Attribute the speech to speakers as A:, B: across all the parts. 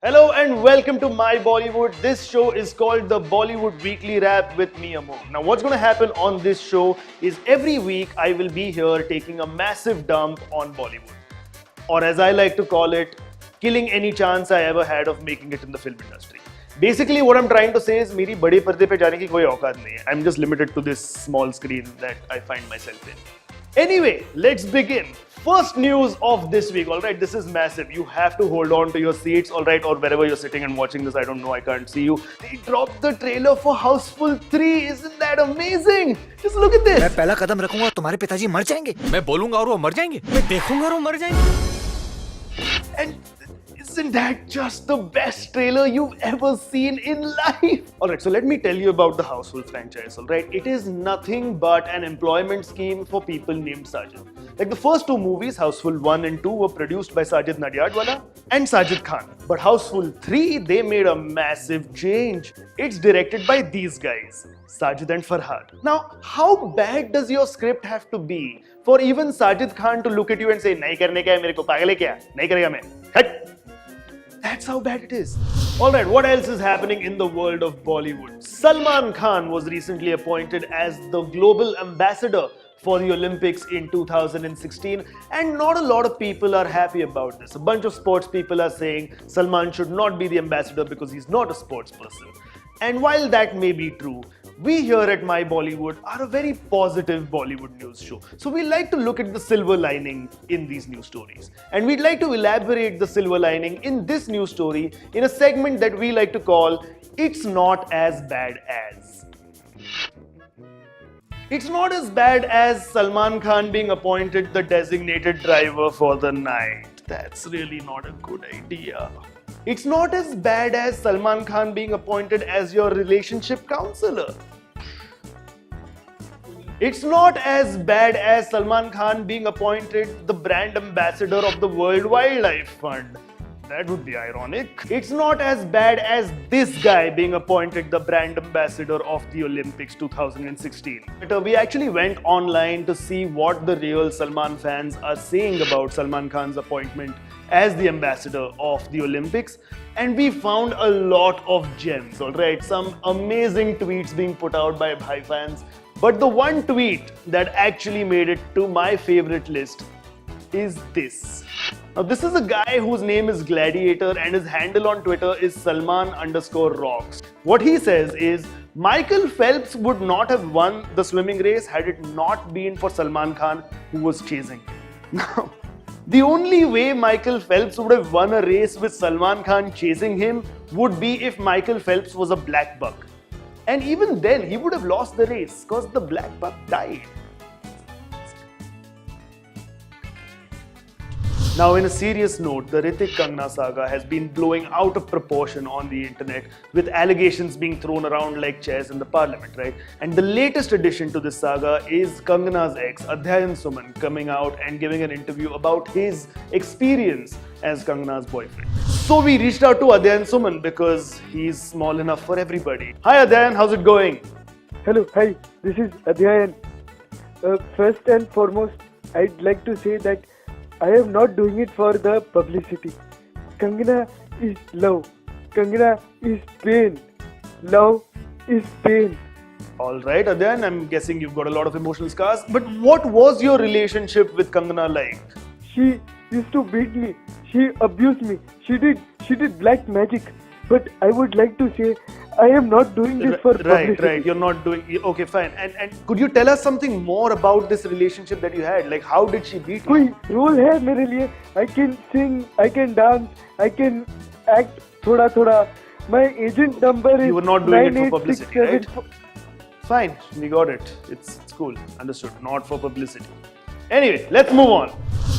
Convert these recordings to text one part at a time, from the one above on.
A: Hello and welcome to My Bollywood. This show is called the Bollywood Weekly Wrap with me, Amog. Now, what's going to happen on this show is every week I will be here taking a massive dump on Bollywood. Or as I like to call it, killing any chance I ever had of making it in the film industry. Basically, what I'm trying to say is मेरी बड़े पर्दे पे जाने की कोई औकात नहीं है. I'm just limited to this small screen that I find myself in. Anyway, let's begin. First news of this week, alright, this is massive. You have to hold on to your seats, alright, or wherever you're sitting and watching this, I don't know, I can't see you. They dropped the trailer for Houseful 3, isn't that amazing? Just look at this.
B: मैं पहला कदम रखूंगा और तुम्हारे पिताजी मर जाएंगे. मैं बोलूंगा और वो मर जाएंगे. मैं देखूंगा और वो मर जाएंगे.
A: And isn't that just the best trailer you've ever seen in life? Alright, so let me tell you about the Houseful franchise, alright? It is nothing but an employment scheme for people named Sajid. Like the first two movies, Houseful 1 and 2, were produced by Sajid Nadiadwala and Sajid Khan. But Houseful 3, they made a massive change. It's directed by these guys, Sajid and Farhad. Now, how bad does your script have to be for even Sajid Khan to look at you and say, "Nahi karne ka hai, mere ko pagal hai kya? Nahi karega main." Hut. That's how bad it is. Alright, what else is happening in the world of Bollywood? Salman Khan was recently appointed as the global ambassador for the Olympics in 2016, and not a lot of people are happy about this. A bunch of sports people are saying Salman should not be the ambassador because he's not a sports person. And while that may be true, we here at My Bollywood are a very positive Bollywood news show. So we like to look at the silver lining in these news stories. And we'd like to elaborate the silver lining in this news story in a segment that we like to call It's Not As Bad As. It's not as bad as Salman Khan being appointed the designated driver for the night. That's really not a good idea. It's not as bad as Salman Khan being appointed as your relationship counselor. It's not as bad as Salman Khan being appointed the brand ambassador of the World Wildlife Fund. That would be ironic. It's not as bad as this guy being appointed the brand ambassador of the Olympics 2016. But we actually went online to see what the real Salman fans are saying about Salman Khan's appointment as the ambassador of the Olympics, and we found a lot of gems, alright? Some amazing tweets being put out by Bhai fans. But the one tweet that actually made it to my favorite list is this. Now, this is a guy whose name is Gladiator and his handle on Twitter is Salman_rocks. What he says is, Michael Phelps would not have won the swimming race had it not been for Salman Khan, who was chasing him. Now, the only way Michael Phelps would have won a race with Salman Khan chasing him would be if Michael Phelps was a black buck. And even then, he would have lost the race because the black buck died. Now, in a serious note, the Hrithik Kangana saga has been blowing out of proportion on the internet with allegations being thrown around like chairs in the parliament, right? And the latest addition to this saga is Kangana's ex, Adhyayan Suman, coming out and giving an interview about his experience as Kangana's boyfriend. So we reached out to Adhyayan Suman because he's small enough for everybody. Hi Adhyayan, how's it going?
C: Hello, hi, this is Adhyayan. First and foremost, I'd like to say that I am not doing it for the publicity. Kangana is love. Kangana is pain. Love is pain.
A: Alright, Adhyayan, I'm guessing you've got a lot of emotional scars. But what was your relationship with Kangana like?
C: She used to beat me. She abused me. She did black magic. But I would like to say, I am not doing this for publicity.
A: Right, you're not doing... Okay, fine. And could you tell us something more about this relationship that you had? Like, how did she beat you?
C: कोई role है मेरे लिए. I can sing, I can dance, I can act थोड़ा. My agent number is...
A: You were not doing it for publicity, right? Fine, we got it. It's cool. Understood. Not for publicity. Anyway, let's move on.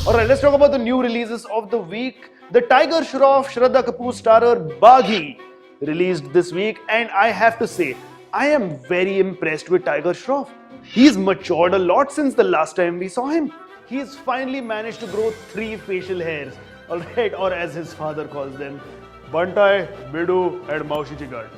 A: Alright, let's talk about the new releases of the week. The Tiger Shroff Shraddha Kapoor starrer Baghi released this week, and I have to say, I am very impressed with Tiger Shroff. He's matured a lot since the last time we saw him. He's finally managed to grow 3 facial hairs, alright, or as his father calls them, Bantai, Bidu and Maushi Chigat.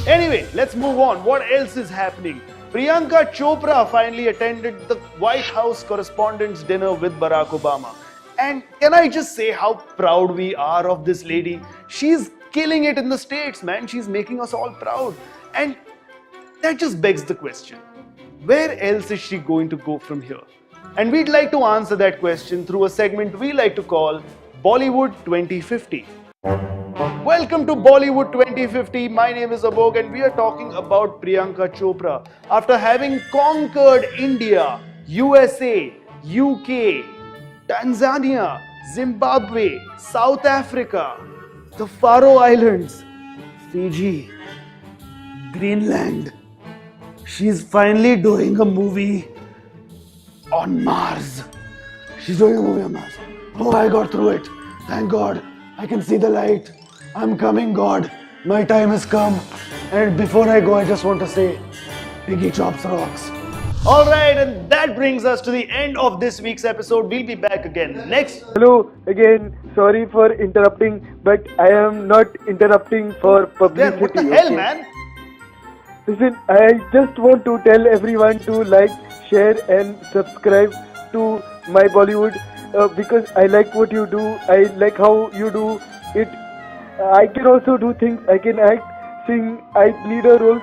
A: Anyway, let's move on. What else is happening? Priyanka Chopra finally attended the White House Correspondents' Dinner with Barack Obama. And can I just say how proud we are of this lady? She's killing it in the States, man. She's making us all proud. And that just begs the question, where else is she going to go from here? And we'd like to answer that question through a segment we like to call Bollywood 2050. Welcome to Bollywood 2050. My name is Amog and we are talking about Priyanka Chopra. After having conquered India, USA, UK, Tanzania, Zimbabwe, South Africa, the Faroe Islands, Fiji, Greenland, she's finally doing a movie on Mars. She's doing a movie on Mars. Oh, I got through it. Thank God. I can see the light. I'm coming, God. My time has come. And before I go, I just want to say, Piggy Chops rocks. Alright, and that brings us to the end of this week's episode. We'll be back again next.
C: Hello again. Sorry for interrupting, but I am not interrupting for publicity.
A: Then what the hell,
C: okay?
A: man?
C: Listen, I just want to tell everyone to like, share and subscribe to My Bollywood because I like what you do. I like how you do it. I can also do things. I can act, sing, I lead a role.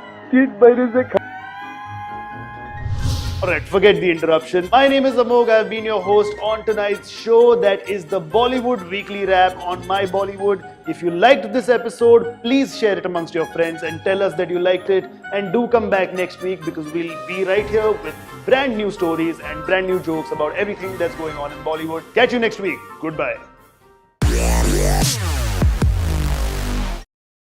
A: Alright, forget the interruption. My name is Amog. I've been your host on tonight's show. That is the Bollywood Weekly Wrap on My Bollywood. If you liked this episode, please share it amongst your friends and tell us that you liked it. And do come back next week because we'll be right here with brand new stories and brand new jokes about everything that's going on in Bollywood. Catch you next week. Goodbye.